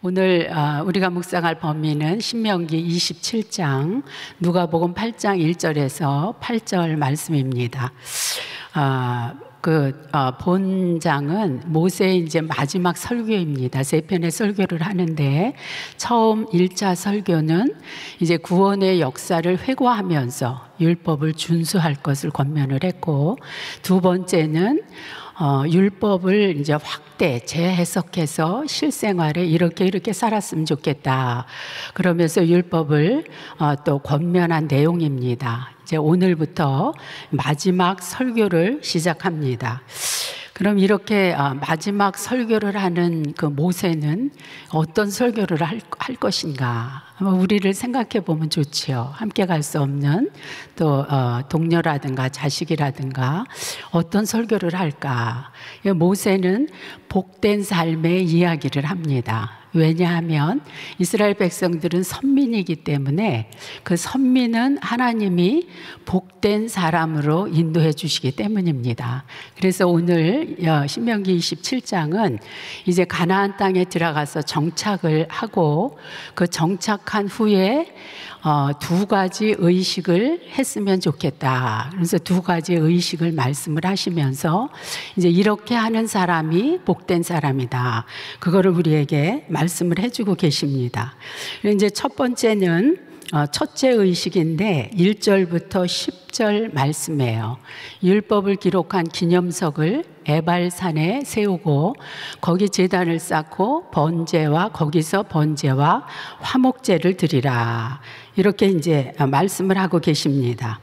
오늘 우리가 묵상할 범위는 신명기 27장, 누가복음 8장 1절에서 8절 말씀입니다. 본장은 모세의 이제 마지막 설교입니다. 세 편의 설교를 하는데, 처음 1차 설교는 이제 구원의 역사를 회고하면서 율법을 준수할 것을 권면을 했고, 두 번째는 율법을 이제 확대, 재해석해서 실생활에 이렇게 살았으면 좋겠다. 그러면서 율법을 또 권면한 내용입니다. 이제 오늘부터 마지막 설교를 시작합니다. 그럼 이렇게 마지막 설교를 하는 그 모세는 어떤 설교를 할 것인가? 우리를 생각해 보면 좋지요. 함께 갈 수 없는 또 동료라든가 자식이라든가 어떤 설교를 할까? 모세는 복된 삶의 이야기를 합니다. 왜냐하면 이스라엘 백성들은 선민이기 때문에 그 선민은 하나님이 복된 사람으로 인도해 주시기 때문입니다. 그래서 오늘 신명기 27장은 이제 가나안 땅에 들어가서 정착을 하고, 그 정착한 후에 두 가지 의식을 했으면 좋겠다. 그래서 두 가지 의식을 말씀을 하시면서 이제 이렇게 하는 사람이 복된 사람이다. 그거를 우리에게 말씀을 해주고 계십니다. 이제 첫 번째는 첫째 의식인데 1절부터 10절 말씀이에요. 율법을 기록한 기념석을 에발산에 세우고 거기 제단을 쌓고 거기서 번제와 화목제를 드리라. 이렇게 이제 말씀을 하고 계십니다.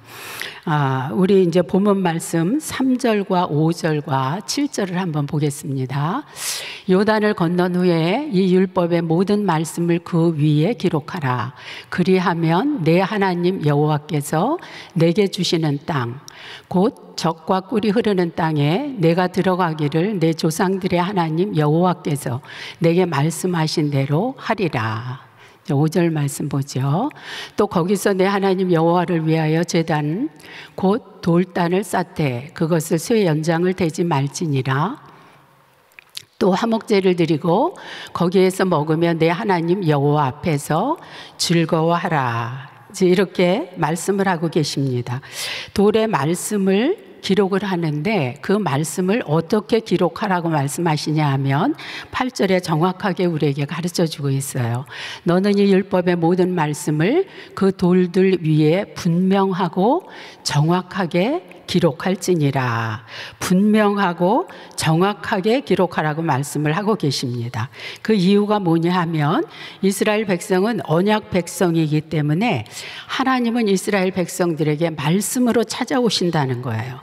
우리 이제 본문 말씀 3절과 5절과 7절을 한번 보겠습니다. 요단을 건넌 후에 이 율법의 모든 말씀을 그 위에 기록하라. 그리하면 내 하나님 여호와께서 내게 주시는 땅, 곧 젖과 꿀이 흐르는 땅에 내가 들어가기를 내 조상들의 하나님 여호와께서 내게 말씀하신 대로 하리라. 5절 말씀 보죠. 또 거기서 내 하나님 여호와를 위하여 제단 곧 돌단을 쌓되 그것을 쇠 연장을 대지 말지니라. 또 화목제를 드리고 거기에서 먹으며 내 하나님 여호와 앞에서 즐거워하라. 이렇게 말씀을 하고 계십니다. 돌의 말씀을 기록을 하는데 그 말씀을 어떻게 기록하라고 말씀하시냐 하면 8절에 정확하게 우리에게 가르쳐주고 있어요. 너는 이 율법의 모든 말씀을 그 돌들 위에 분명하고 정확하게 기록할지니라. 분명하고 정확하게 기록하라고 말씀을 하고 계십니다. 그 이유가 뭐냐 하면 이스라엘 백성은 언약 백성이기 때문에 하나님은 이스라엘 백성들에게 말씀으로 찾아오신다는 거예요.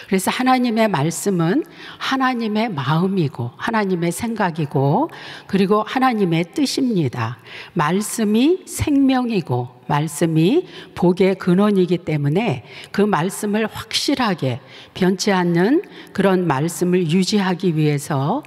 그래서 하나님의 말씀은 하나님의 마음이고 하나님의 생각이고 그리고 하나님의 뜻입니다. 말씀이 생명이고 말씀이 복의 근원이기 때문에 그 말씀을 확실하게 변치 않는 그런 말씀을 유지하기 위해서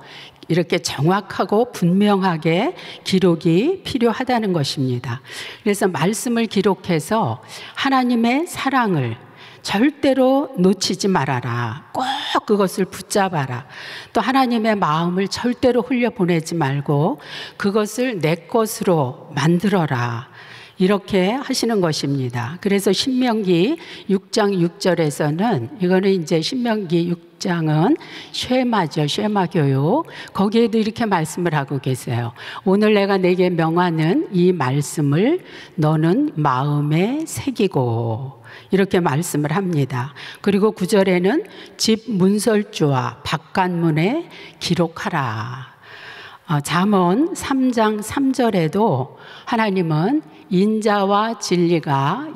이렇게 정확하고 분명하게 기록이 필요하다는 것입니다. 그래서 말씀을 기록해서 하나님의 사랑을 절대로 놓치지 말아라. 꼭 그것을 붙잡아라. 또 하나님의 마음을 절대로 흘려보내지 말고 그것을 내 것으로 만들어라. 이렇게 하시는 것입니다. 그래서 신명기 6장 6절에서는 이거는 이제 신명기 6장은 쉐마죠. 쉐마 교육. 거기에도 이렇게 말씀을 하고 계세요. 오늘 내가 내게 명하는 이 말씀을 너는 마음에 새기고 이렇게 말씀을 합니다. 그리고 9절에는 집 문설주와 바깥문에 기록하라. 잠언 3장 3절에도 하나님은 인자와 진리가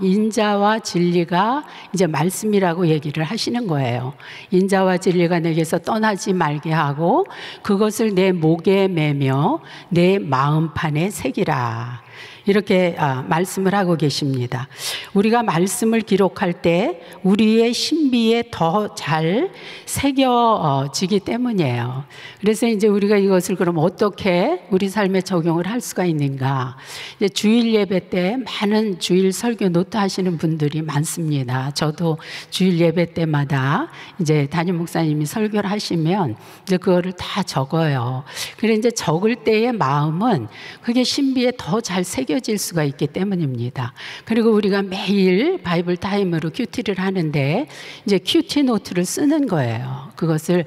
이제 말씀이라고 얘기를 하시는 거예요. 인자와 진리가 내게서 떠나지 말게 하고 그것을 내 목에 매며 내 마음판에 새기라. 이렇게 말씀을 하고 계십니다. 우리가 말씀을 기록할 때 우리의 신비에 더 잘 새겨지기 때문이에요. 그래서 이제 우리가 이것을 그럼 어떻게 우리 삶에 적용을 할 수가 있는가? 이제 주일 예배 때 많은 주일 설교 노트 하시는 분들이 많습니다. 저도 주일 예배 때마다 이제 담임 목사님이 설교를 하시면 이제 그거를 다 적어요. 그래서 이제 적을 때의 마음은 그게 신비에 더 잘 새겨질 수가 있기 때문입니다. 그리고 우리가 매일 바이블 타임으로 큐티를 하는데 이제 큐티 노트를 쓰는 거예요. 그것을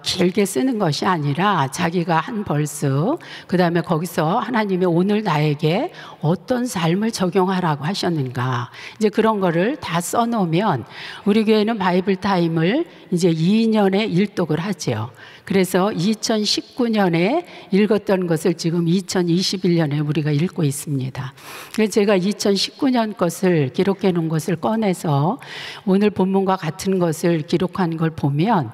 길게 쓰는 것이 아니라 자기가 한 벌스, 그 다음에 거기서 하나님이 오늘 나에게 어떤 삶을 적용하라고 하셨는가, 이제 그런 거를 다 써놓으면 우리 교회는 바이블 타임을 이제 2년에 1독을 하죠. 그래서 2019년에 읽었던 것을 지금 2021년에 우리가 읽고 있습니다. 그래서 제가 2019년 것을 기록해 놓은 것을 꺼내서 오늘 본문과 같은 것을 기록한 걸 보면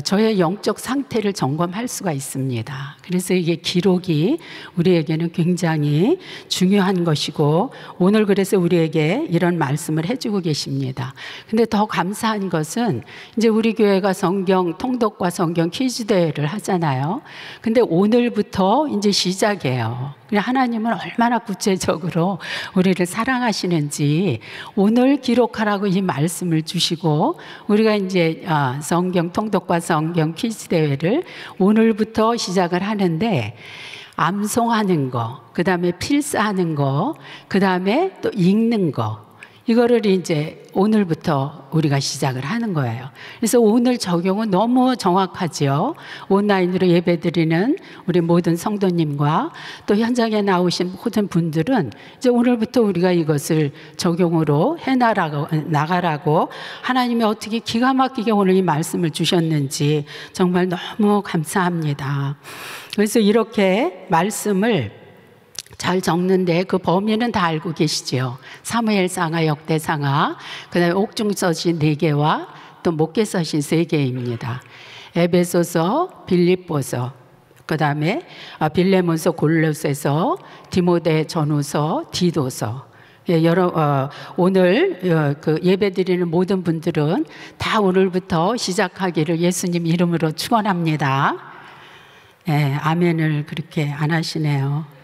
저의 영적 상태를 점검할 수가 있습니다. 그래서 이게 기록이 우리에게는 굉장히 중요한 것이고, 오늘 그래서 우리에게 이런 말씀을 해주고 계십니다. 근데 더 감사한 것은 이제 우리 교회가 성경 통독과 성경 퀴즈 대회를 하잖아요. 근데 오늘부터 이제 시작이에요. 하나님은 얼마나 구체적으로 우리를 사랑하시는지 오늘 기록하라고 이 말씀을 주시고, 우리가 이제 성경 통독과 성경 퀴즈 대회를 오늘부터 시작을 하는데, 암송하는 거, 그 다음에 필사하는 거, 그 다음에 또 읽는 거, 이거를 이제 오늘부터 우리가 시작을 하는 거예요. 그래서 오늘 적용은 너무 정확하지요. 온라인으로 예배드리는 우리 모든 성도님과 또 현장에 나오신 모든 분들은 이제 오늘부터 우리가 이것을 적용으로 나가라고 하나님이 어떻게 기가 막히게 오늘 이 말씀을 주셨는지 정말 너무 감사합니다. 그래서 이렇게 말씀을 잘 적는데 그 범위는 다 알고 계시죠. 사무엘상하, 역대상하, 그 다음에 옥중서신 4개와 또 목계서신 3개입니다. 에베소서, 빌립보서, 그 다음에 빌레몬서, 골로새서, 디모데 전후서, 디도서. 오늘 그 예배드리는 모든 분들은 다 오늘부터 시작하기를 예수님 이름으로 축원합니다. 네, 아멘을 그렇게 안 하시네요.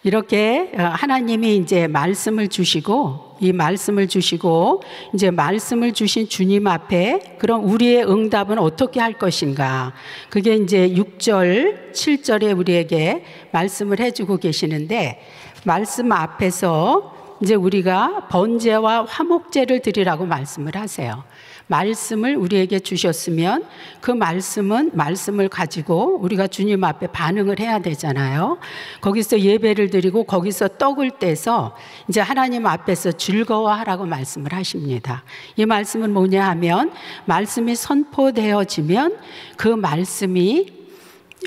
이렇게 하나님이 이제 말씀을 주시고, 이 말씀을 주시고 이제 말씀을 주신 주님 앞에 그럼 우리의 응답은 어떻게 할 것인가, 그게 이제 6절 7절에 우리에게 말씀을 해주고 계시는데, 말씀 앞에서 이제 우리가 번제와 화목제를 드리라고 말씀을 하세요. 말씀을 우리에게 주셨으면 그 말씀을 가지고 우리가 주님 앞에 반응을 해야 되잖아요. 거기서 예배를 드리고 거기서 떡을 떼서 이제 하나님 앞에서 즐거워하라고 말씀을 하십니다. 이 말씀은 뭐냐 하면, 말씀이 선포되어지면 그 말씀이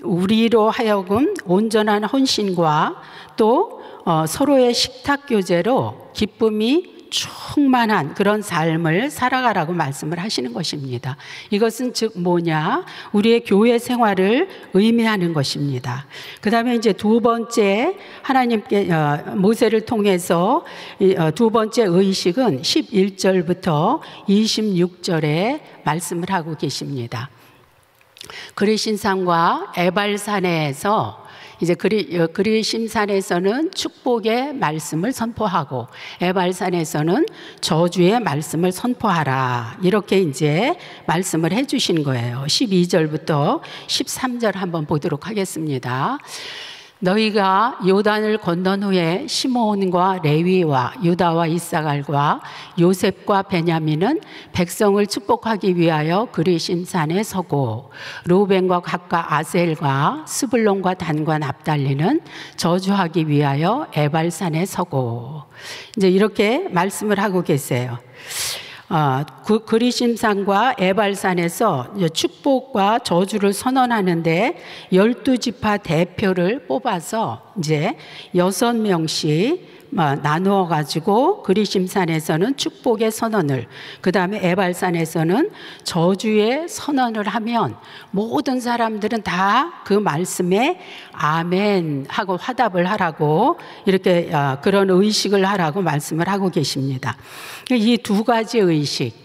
우리로 하여금 온전한 헌신과 또 서로의 식탁 교제로 기쁨이 충만한 그런 삶을 살아가라고 말씀을 하시는 것입니다. 이것은 즉 뭐냐, 우리의 교회 생활을 의미하는 것입니다. 그 다음에 이제 두 번째, 하나님께 모세를 통해서 두 번째 의식은 11절부터 26절에 말씀을 하고 계십니다. 그리심산과 에발산에서 이제 그리심산에서는 축복의 말씀을 선포하고 에발산에서는 저주의 말씀을 선포하라, 이렇게 이제 말씀을 해주신 거예요. 12절부터 13절 한번 보도록 하겠습니다. 너희가 요단을 건넌 후에 시므온과 레위와 유다와 이사갈과 요셉과 베냐민은 백성을 축복하기 위하여 그리심산에 서고, 루벤과 gad과 아셀과 스불론과 단과 납달리는 저주하기 위하여 에발산에 서고, 이제 이렇게 말씀을 하고 계세요. 그리심산과 에발산에서 축복과 저주를 선언하는데 12지파 대표를 뽑아서 이제 6명씩 나누어 가지고 그리심산에서는 축복의 선언을, 그 다음에 에발산에서는 저주의 선언을 하면 모든 사람들은 다 그 말씀에 아멘 하고 화답을 하라고, 이렇게 그런 의식을 하라고 말씀을 하고 계십니다. 이 두 가지 의식,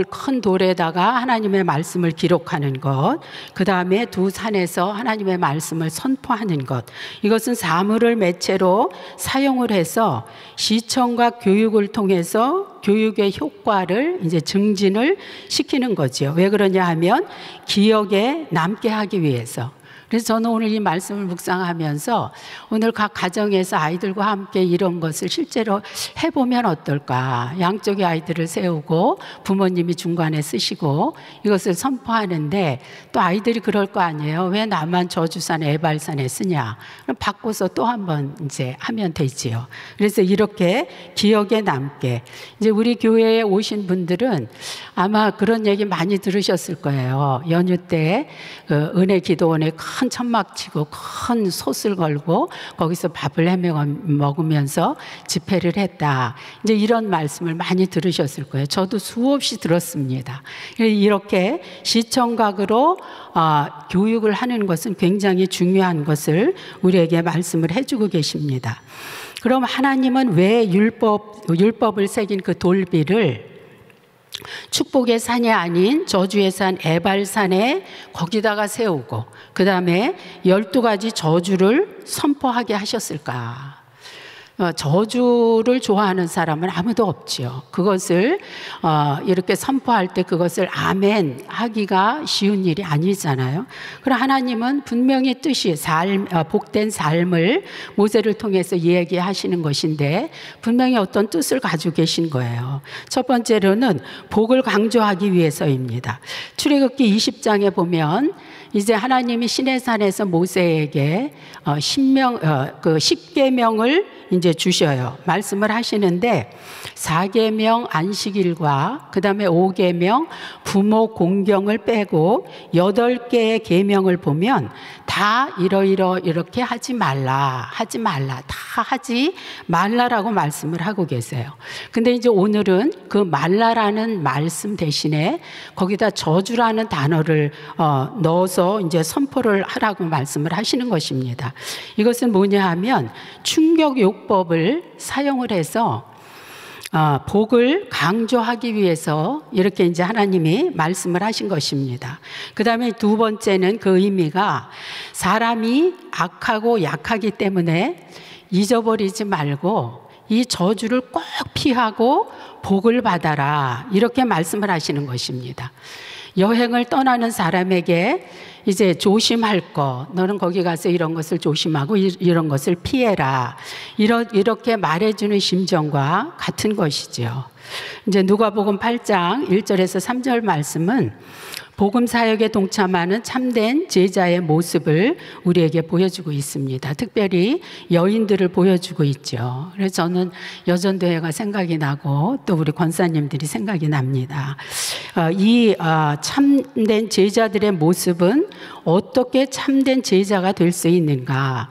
큰 돌에다가 하나님의 말씀을 기록하는 것, 그 다음에 두 산에서 하나님의 말씀을 선포하는 것, 이것은 사물을 매체로 사용을 해서 시청과 교육을 통해서 교육의 효과를 이제 증진을 시키는 거죠. 왜 그러냐 하면 기억에 남게 하기 위해서. 그래서 저는 오늘 이 말씀을 묵상하면서 오늘 각 가정에서 아이들과 함께 이런 것을 실제로 해보면 어떨까. 양쪽의 아이들을 세우고 부모님이 중간에 쓰시고 이것을 선포하는데, 또 아이들이 그럴 거 아니에요. 왜 나만 저주산 에발산에 쓰냐. 그럼 바꿔서 또 한번 이제 하면 되지요. 그래서 이렇게 기억에 남게. 이제 우리 교회에 오신 분들은 아마 그런 얘기 많이 들으셨을 거예요. 연휴 때 그 은혜 기도원에 큰 천막 치고 큰 솥을 걸고 거기서 밥을 해먹 먹으면서 집회를 했다. 이제 이런 말씀을 많이 들으셨을 거예요. 저도 수없이 들었습니다. 이렇게 시청각으로 교육을 하는 것은 굉장히 중요한 것을 우리에게 말씀을 해주고 계십니다. 그럼 하나님은 왜 율법을 새긴 그 돌비를 축복의 산이 아닌 저주의 산 에발산에 거기다가 세우고 그 다음에 12가지 저주를 선포하게 하셨을까? 저주를 좋아하는 사람은 아무도 없지요. 그것을 이렇게 선포할 때 그것을 아멘 하기가 쉬운 일이 아니잖아요. 그럼 하나님은 분명히 뜻이 복된 삶을 모세를 통해서 이야기하시는 것인데 분명히 어떤 뜻을 가지고 계신 거예요. 첫 번째로는 복을 강조하기 위해서입니다. 출애굽기 20장에 보면 이제 하나님이 시내산에서 모세에게 10계명을 이제 주셔요. 말씀을 하시는데 4계명 안식일과 그 다음에 5계명 부모 공경을 빼고 8개의 계명을 보면 다 이렇게 하지 말라 다 하지 말라라고 말씀을 하고 계세요. 근데 이제 오늘은 그 말라라는 말씀 대신에 거기다 저주라는 단어를 넣어서 이제 선포를 하라고 말씀을 하시는 것입니다. 이것은 뭐냐 하면 충격요법을 사용을 해서 복을 강조하기 위해서 이렇게 이제 하나님이 말씀을 하신 것입니다. 그 다음에 두 번째는 그 의미가 사람이 악하고 약하기 때문에 잊어버리지 말고 이 저주를 꼭 피하고 복을 받아라, 이렇게 말씀을 하시는 것입니다. 여행을 떠나는 사람에게 이제 조심할 것, 너는 거기 가서 이런 것을 조심하고 이런 것을 피해라, 이렇게 말해주는 심정과 같은 것이죠. 이제 누가복음 8장 1절에서 3절 말씀은 복음 사역에 동참하는 참된 제자의 모습을 우리에게 보여주고 있습니다. 특별히 여인들을 보여주고 있죠. 그래서 저는 여전도회가 생각이 나고 또 우리 권사님들이 생각이 납니다. 이 참된 제자들의 모습은 어떻게 참된 제자가 될 수 있는가?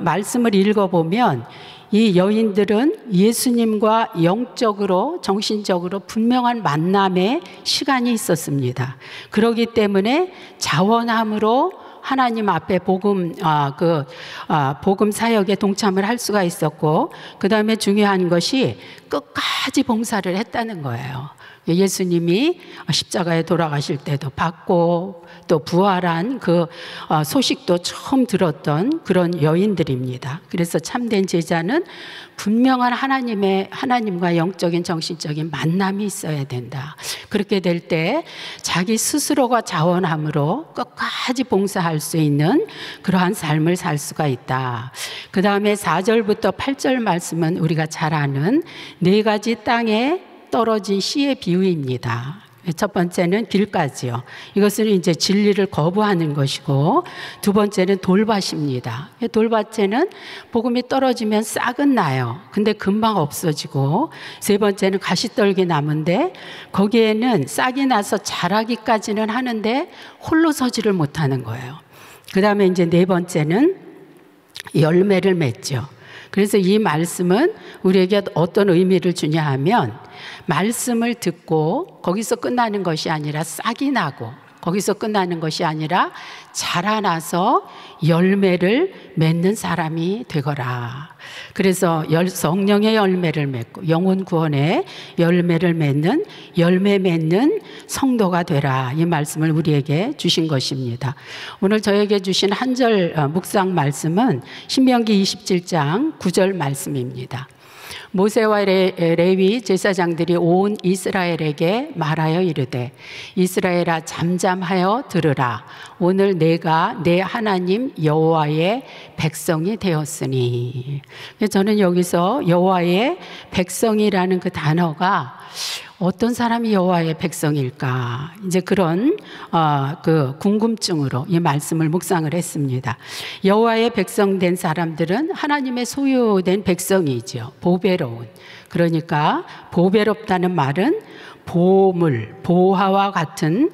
말씀을 읽어보면 이 여인들은 예수님과 영적으로 정신적으로 분명한 만남의 시간이 있었습니다. 그렇기 때문에 자원함으로 하나님 앞에 복음 사역에 동참을 할 수가 있었고, 그 다음에 중요한 것이 끝까지 봉사를 했다는 거예요. 예수님이 십자가에 돌아가실 때도 받고 또 부활한 그 소식도 처음 들었던 그런 여인들입니다. 그래서 참된 제자는 분명한 하나님과 영적인 정신적인 만남이 있어야 된다. 그렇게 될 때 자기 스스로가 자원함으로 끝까지 봉사할 수 있는 그러한 삶을 살 수가 있다. 그 다음에 4절부터 8절 말씀은 우리가 잘 아는 4가지 땅에 떨어진 씨의 비유입니다. 첫 번째는 길가지요. 이것은 이제 진리를 거부하는 것이고, 두 번째는 돌밭입니다. 돌밭에는 복음이 떨어지면 싹은 나요. 근데 금방 없어지고, 세 번째는 가시떨기 나무인데 거기에는 싹이 나서 자라기까지는 하는데 홀로 서지를 못하는 거예요. 그 다음에 이제 네 번째는 열매를 맺죠. 그래서 이 말씀은 우리에게 어떤 의미를 주냐 하면, 말씀을 듣고 거기서 끝나는 것이 아니라 싹이 나고, 거기서 끝나는 것이 아니라 자라나서 열매를 맺는 사람이 되거라. 그래서 성령의 열매를 맺고 영혼 구원의 열매를 맺는, 열매 맺는 성도가 되라. 이 말씀을 우리에게 주신 것입니다. 오늘 저에게 주신 한 절 묵상 말씀은 신명기 27장 9절 말씀입니다. 모세와 레위 제사장들이 온 이스라엘에게 말하여 이르되, 이스라엘아 잠잠하여 들으라. 오늘 내가 내 하나님 여호와의 백성이 되었으니. 저는 여기서 여호와의 백성이라는 그 단어가 어떤 사람이 여호와의 백성일까, 이제 그런 그 궁금증으로 이 말씀을 묵상을 했습니다. 여호와의 백성된 사람들은 하나님의 소유된 백성이죠. 보배로운. 그러니까 보배롭다는 말은 보물, 보화와 같은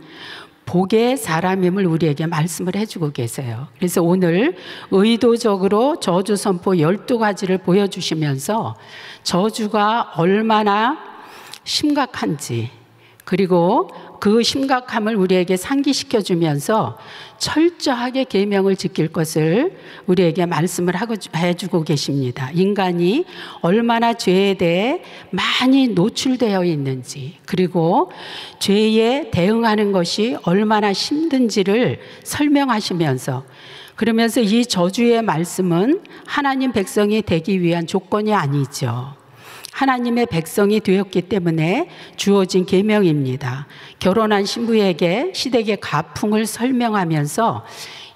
복의 사람임을 우리에게 말씀을 해주고 계세요. 그래서 오늘 의도적으로 저주 선포 12가지를 보여주시면서 저주가 얼마나 심각한지, 그리고 그 심각함을 우리에게 상기시켜 주면서 철저하게 계명을 지킬 것을 우리에게 말씀을 해주고 계십니다. 인간이 얼마나 죄에 대해 많이 노출되어 있는지, 그리고 죄에 대응하는 것이 얼마나 힘든지를 설명하시면서, 그러면서 이 저주의 말씀은 하나님 백성이 되기 위한 조건이 아니죠. 하나님의 백성이 되었기 때문에 주어진 계명입니다. 결혼한 신부에게 시댁의 가풍을 설명하면서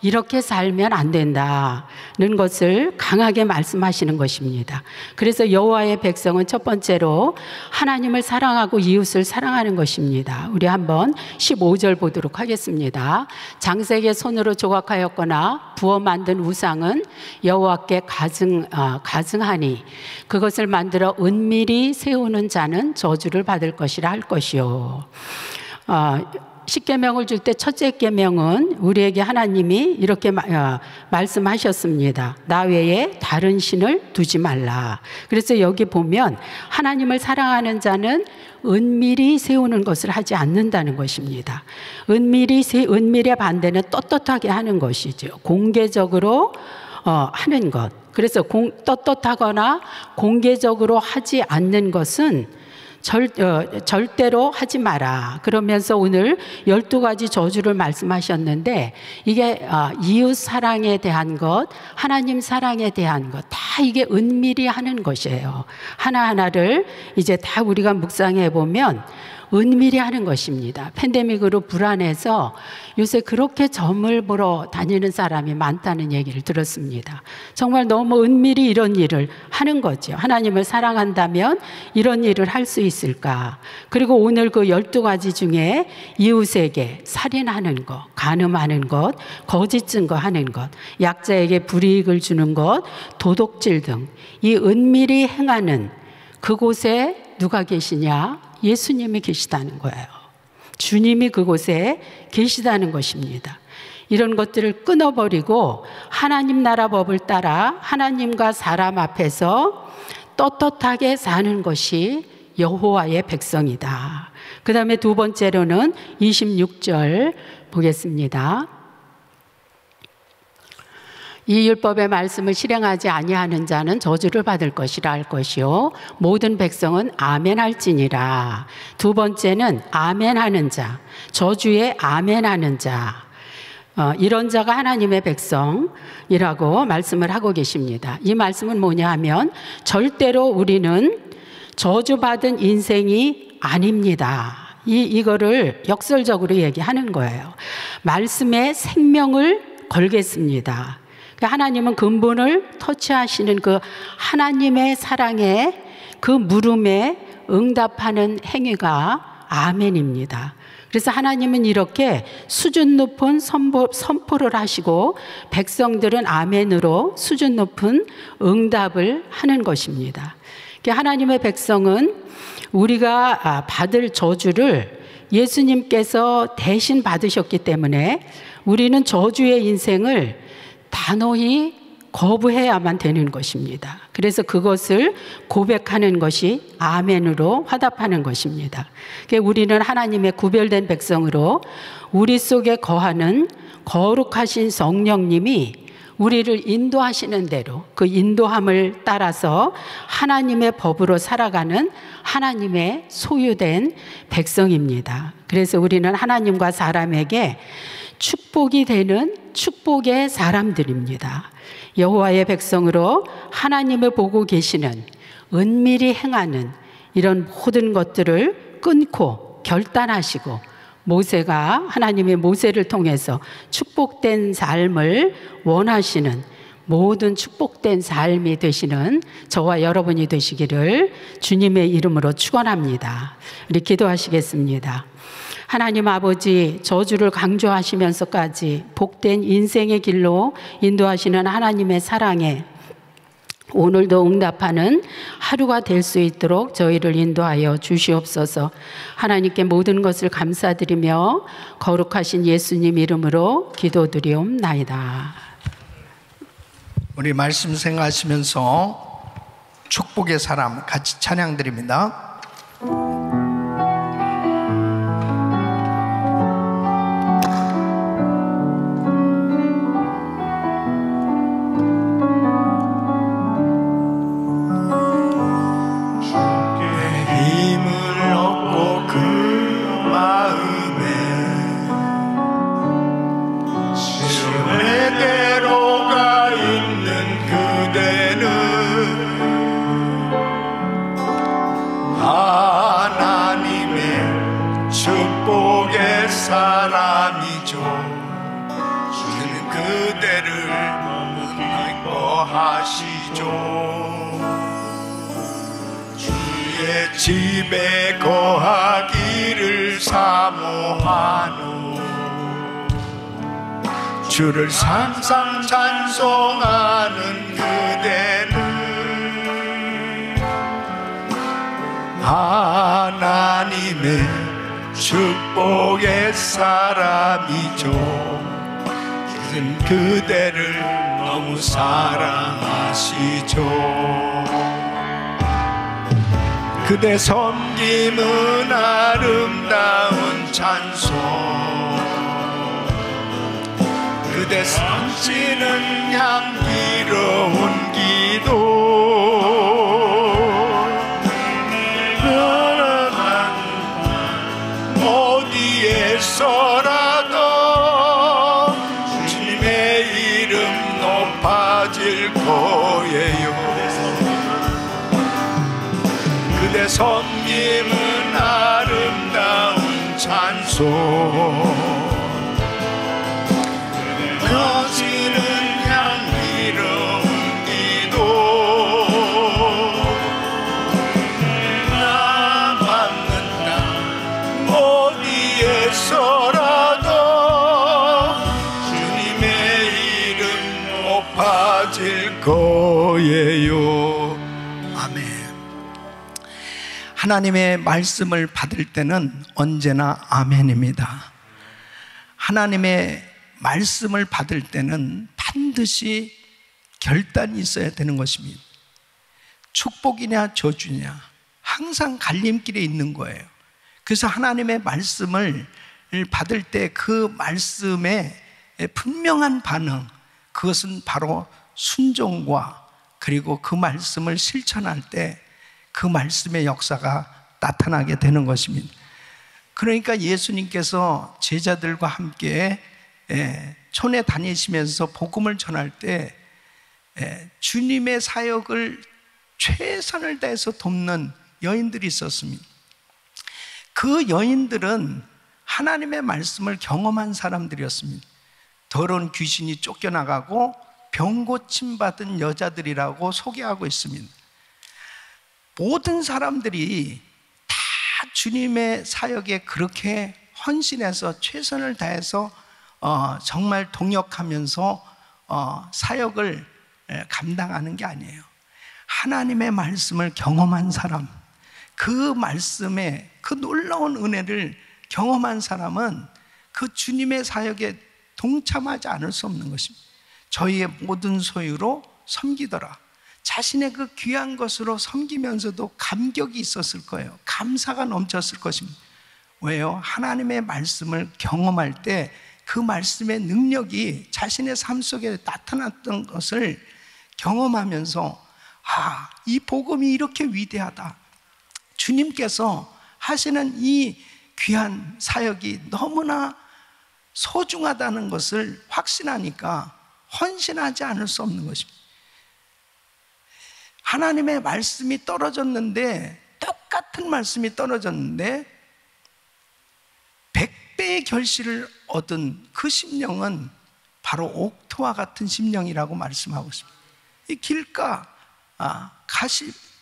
이렇게 살면 안 된다는 것을 강하게 말씀하시는 것입니다. 그래서 여호와의 백성은 첫 번째로 하나님을 사랑하고 이웃을 사랑하는 것입니다. 우리 한번 15절 보도록 하겠습니다. 장색의 손으로 조각하였거나 부어 만든 우상은 여호와께 가증하니 그것을 만들어 은밀히 세우는 자는 저주를 받을 것이라 할 것이요. 십계명을 줄 때 첫째 계명은 우리에게 하나님이 이렇게 말씀하셨습니다. 나 외에 다른 신을 두지 말라. 그래서 여기 보면 하나님을 사랑하는 자는 은밀히 세우는 것을 하지 않는다는 것입니다. 은밀의 반대는 떳떳하게 하는 것이죠. 공개적으로 하는 것. 그래서 떳떳하거나 공개적으로 하지 않는 것은 절대로 하지 마라. 그러면서 오늘 12가지 저주를 말씀하셨는데, 이게 이웃 사랑에 대한 것, 하나님 사랑에 대한 것, 다 이게 은밀히 하는 것이에요. 하나하나를 이제 다 우리가 묵상해 보면 은밀히 하는 것입니다. 팬데믹으로 불안해서 요새 그렇게 점을 보러 다니는 사람이 많다는 얘기를 들었습니다. 정말 너무 은밀히 이런 일을 하는 거죠. 하나님을 사랑한다면 이런 일을 할 수 있을까? 그리고 오늘 그 12가지 중에 이웃에게 살인하는 것, 간음하는 것, 거짓 증거하는 것, 약자에게 불이익을 주는 것, 도둑질 등 이 은밀히 행하는 그곳에 누가 계시냐? 예수님이 계시다는 거예요. 주님이 그곳에 계시다는 것입니다. 이런 것들을 끊어버리고 하나님 나라 법을 따라 하나님과 사람 앞에서 떳떳하게 사는 것이 여호와의 백성이다. 그 다음에 두 번째로는 26절 보겠습니다. 이 율법의 말씀을 실행하지 아니하는 자는 저주를 받을 것이라 할 것이요 모든 백성은 아멘할지니라. 두 번째는 아멘하는 자, 저주에 아멘하는 자, 이런 자가 하나님의 백성이라고 말씀을 하고 계십니다. 이 말씀은 뭐냐 하면 절대로 우리는 저주받은 인생이 아닙니다. 이거를 역설적으로 얘기하는 거예요. 말씀에 생명을 걸겠습니다. 하나님은 근본을 터치하시는 그 하나님의 사랑에 그 물음에 응답하는 행위가 아멘입니다. 그래서 하나님은 이렇게 수준 높은 선포를 하시고 백성들은 아멘으로 수준 높은 응답을 하는 것입니다. 하나님의 백성은 우리가 받을 저주를 예수님께서 대신 받으셨기 때문에 우리는 저주의 인생을 단호히 거부해야만 되는 것입니다. 그래서 그것을 고백하는 것이 아멘으로 화답하는 것입니다. 우리는 하나님의 구별된 백성으로 우리 속에 거하는 거룩하신 성령님이 우리를 인도하시는 대로 그 인도함을 따라서 하나님의 법으로 살아가는 하나님의 소유된 백성입니다. 그래서 우리는 하나님과 사람에게 축복이 되는 축복의 사람들입니다. 여호와의 백성으로 하나님을 보고 계시는, 은밀히 행하는 이런 모든 것들을 끊고 결단하시고, 모세가 하나님의 모세를 통해서 축복된 삶을 원하시는 모든 축복된 삶이 되시는 저와 여러분이 되시기를 주님의 이름으로 축원합니다. 우리 기도하시겠습니다. 하나님 아버지, 저주를 강조하시면서까지 복된 인생의 길로 인도하시는 하나님의 사랑에 오늘도 응답하는 하루가 될 수 있도록 저희를 인도하여 주시옵소서. 하나님께 모든 것을 감사드리며 거룩하신 예수님 이름으로 기도드리옵나이다. 우리 말씀 생각하시면서 축복의 사람 같이 찬양드립니다. 사람이죠. 주는 그대를 너무 기뻐하시죠. 주의 집에 거하기를 사모하노. 주를 항상 찬송하는 그대는 하나님의 축복의 사람이죠. 주는 그대를 너무 사랑하시죠. 그대 섬김은 아름다운 찬송, 그대 섬기는 향기로운 기도, 어디에서라도 주님의 이름 높아질 거예요. 그대 섬김은 아름다운 찬송, 거지는 향기로운 기도, 나 받는다 어디에서라도 주님의 이름 높아질 거예요. 아멘. 하나님의 말씀을 받을 때는 언제나 아멘입니다. 하나님의 말씀을 받을 때는 반드시 결단이 있어야 되는 것입니다. 축복이냐 저주냐 항상 갈림길에 있는 거예요. 그래서 하나님의 말씀을 받을 때 그 말씀에 분명한 반응, 그것은 바로 순종과 그리고 그 말씀을 실천할 때 그 말씀의 역사가 나타나게 되는 것입니다. 그러니까 예수님께서 제자들과 함께 촌에 다니시면서 복음을 전할 때 주님의 사역을 최선을 다해서 돕는 여인들이 있었습니다. 그 여인들은 하나님의 말씀을 경험한 사람들이었습니다. 더러운 귀신이 쫓겨나가고 병 고침 받은 여자들이라고 소개하고 있습니다. 모든 사람들이 다 주님의 사역에 그렇게 헌신해서 최선을 다해서 정말 동역하면서 사역을 감당하는 게 아니에요. 하나님의 말씀을 경험한 사람, 그 말씀의 그 놀라운 은혜를 경험한 사람은 그 주님의 사역에 동참하지 않을 수 없는 것입니다. 저희의 모든 소유로 섬기더라. 자신의 그 귀한 것으로 섬기면서도 감격이 있었을 거예요. 감사가 넘쳤을 것입니다. 왜요? 하나님의 말씀을 경험할 때 그 말씀의 능력이 자신의 삶 속에 나타났던 것을 경험하면서 이 복음이 이렇게 위대하다. 주님께서 하시는 이 귀한 사역이 너무나 소중하다는 것을 확신하니까 헌신하지 않을 수 없는 것입니다. 하나님의 말씀이 떨어졌는데, 똑같은 말씀이 떨어졌는데 100배의 결실을 얻은 그 심령은 바로 옥토와 같은 심령이라고 말씀하고 있습니다. 이 길가,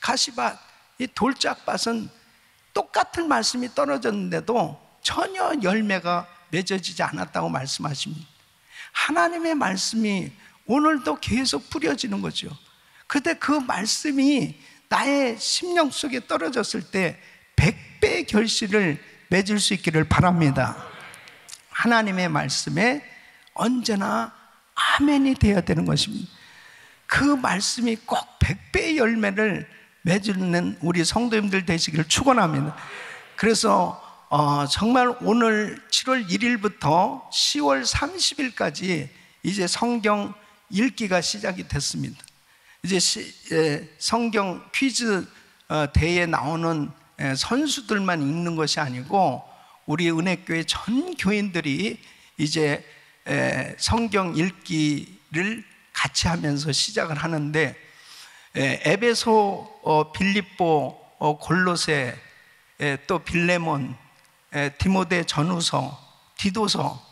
가시밭, 이 돌짝밭은 똑같은 말씀이 떨어졌는데도 전혀 열매가 맺어지지 않았다고 말씀하십니다. 하나님의 말씀이 오늘도 계속 뿌려지는 거죠. 그런데 그 말씀이 나의 심령 속에 떨어졌을 때 100배의 결실을 맺을 수 있기를 바랍니다. 하나님의 말씀에 언제나 아멘이 되어야 되는 것입니다. 그 말씀이 꼭 100배의 열매를 맺는 우리 성도님들 되시기를 축원합니다. 그래서 정말 오늘 7월 1일부터 10월 30일까지 이제 성경 읽기가 시작이 됐습니다. 이제 성경 퀴즈 대회에 나오는 선수들만 읽는 것이 아니고 우리 은혜교회 전 교인들이 이제 성경 읽기를 같이 하면서 시작을 하는데, 에베소, 빌립보, 골로새, 또 빌레몬, 디모데 전후서, 디도서,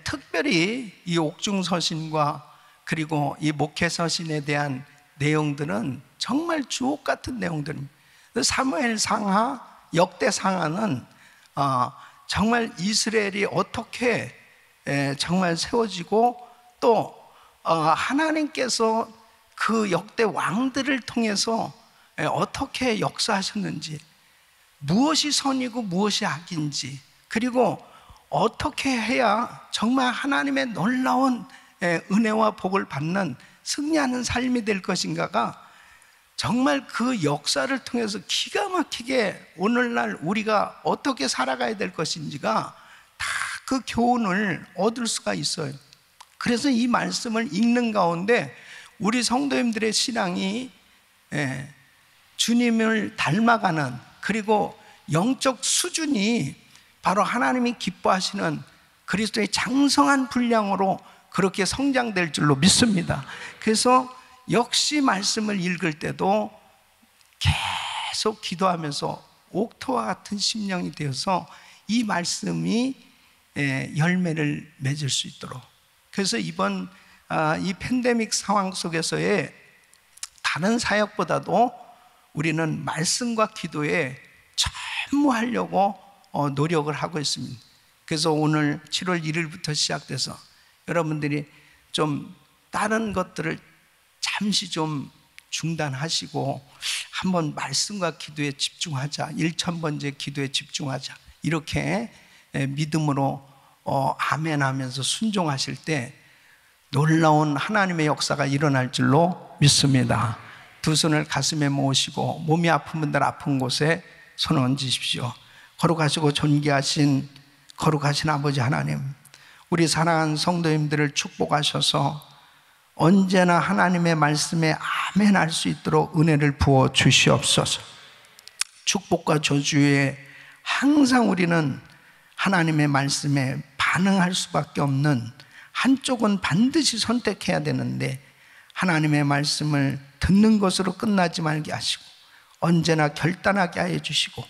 특별히 이 옥중서신과 그리고 이 목회서신에 대한 내용들은 정말 주옥 같은 내용들입니다. 사무엘 상하, 역대 상하는 정말 이스라엘이 어떻게 정말 세워지고 또 하나님께서 그 역대 왕들을 통해서 어떻게 역사하셨는지, 무엇이 선이고 무엇이 악인지, 그리고 어떻게 해야 정말 하나님의 놀라운 은혜와 복을 받는 승리하는 삶이 될 것인가가 정말 그 역사를 통해서 기가 막히게 오늘날 우리가 어떻게 살아가야 될 것인지가 다 그 교훈을 얻을 수가 있어요. 그래서 이 말씀을 읽는 가운데 우리 성도님들의 신앙이 주님을 닮아가는, 그리고 영적 수준이 바로 하나님이 기뻐하시는 그리스도의 장성한 분량으로 그렇게 성장될 줄로 믿습니다. 그래서 역시 말씀을 읽을 때도 계속 기도하면서 옥토와 같은 심령이 되어서 이 말씀이 열매를 맺을 수 있도록. 그래서 이번 이 팬데믹 상황 속에서의 다른 사역보다도 우리는 말씀과 기도에 전무하려고 노력을 하고 있습니다. 그래서 오늘 7월 1일부터 시작돼서 여러분들이 좀 다른 것들을 잠시 좀 중단하시고 한번 말씀과 기도에 집중하자, 1000번째 기도에 집중하자, 이렇게 믿음으로 아멘 하면서 순종하실 때 놀라운 하나님의 역사가 일어날 줄로 믿습니다. 두 손을 가슴에 모으시고 몸이 아픈 분들 아픈 곳에 손을 얹으십시오. 거룩하시고 존귀하신 거룩하신 아버지 하나님, 우리 사랑하는 성도님들을 축복하셔서 언제나 하나님의 말씀에 아멘 할 수 있도록 은혜를 부어 주시옵소서. 축복과 저주에 항상 우리는 하나님의 말씀에 반응할 수밖에 없는, 한쪽은 반드시 선택해야 되는데 하나님의 말씀을 듣는 것으로 끝나지 말게 하시고 언제나 결단하게 하여 주시고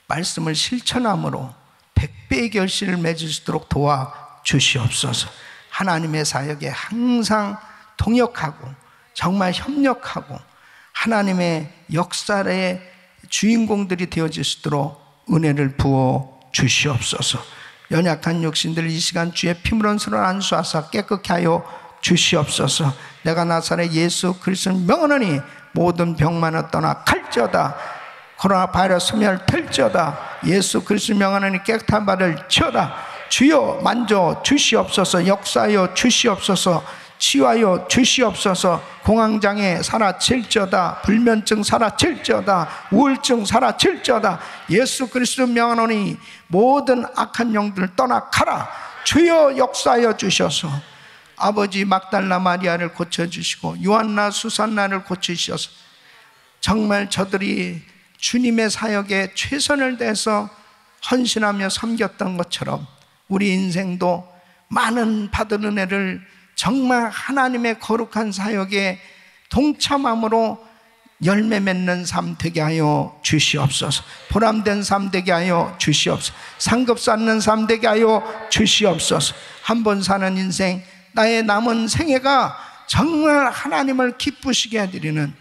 말씀을 실천함으로 100배의 결실을 맺을 수 있도록 도와주시옵소서. 하나님의 사역에 항상 동역하고 정말 협력하고 하나님의 역사의 주인공들이 되어질 수 있도록 은혜를 부어 주시옵소서. 연약한 육신들 이 시간 주의 피물은 서로 안수하사 깨끗게 하여 주시옵소서. 내가 나사렛 예수 그리스도를 명하노니 모든 병만은 떠나 갈지어다. 코로나 바이러스 소멸될지어다. 예수 그리스도를 명하노니 깨끗한 바를 지어다. 주여 만져 주시옵소서. 역사하여 주시옵소서. 치유하여 주시옵소서. 공황장애 사라질지어다. 불면증 사라질지어다. 우울증 사라질지어다. 예수 그리스도 명하노니 모든 악한 영들 떠나가라. 주여 역사하여 주셔서 아버지 막달라 마리아를 고쳐주시고 요한나 수산나를 고치셔서 정말 저들이 주님의 사역에 최선을 다해서 헌신하며 섬겼던 것처럼 우리 인생도 많은 받은 은혜를 정말 하나님의 거룩한 사역에 동참함으로 열매 맺는 삶 되게 하여 주시옵소서. 보람된 삶 되게 하여 주시옵소서. 상급 쌓는 삶 되게 하여 주시옵소서. 한 번 사는 인생, 나의 남은 생애가 정말 하나님을 기쁘시게 해드리는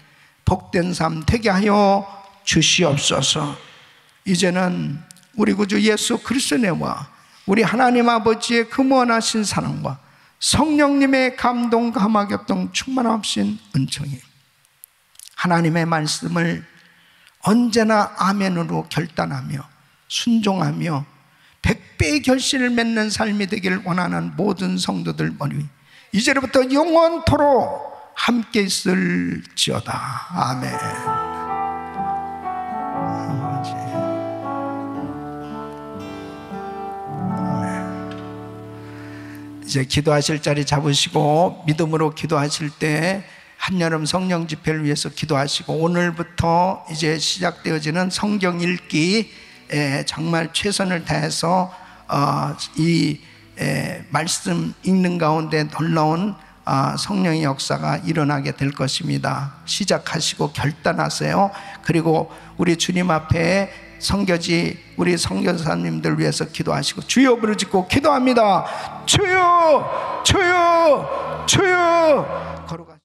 복된 삶 되게 하여 주시옵소서. 이제는 우리 구주 예수 그리스도의 은혜와 우리 하나님 아버지의 그 무한하신 사랑과 성령님의 감동 감화교통 충만하신 은총이 하나님의 말씀을 언제나 아멘으로 결단하며 순종하며 100배의 결실을 맺는 삶이 되기를 원하는 모든 성도들 머리 이제부터 영원토록 함께 있을지어다. 아멘. 이제 기도하실 자리 잡으시고 믿음으로 기도하실 때 한여름 성령 집회를 위해서 기도하시고 오늘부터 이제 시작되어지는 성경 읽기에 정말 최선을 다해서 이 말씀 읽는 가운데 놀라운 성령의 역사가 일어나게 될 것입니다. 시작하시고 결단하세요. 그리고 우리 주님 앞에 선교지 우리 선교사님들 위해서 기도하시고 주여 부르짖고 기도합니다. 주여 주여 주여.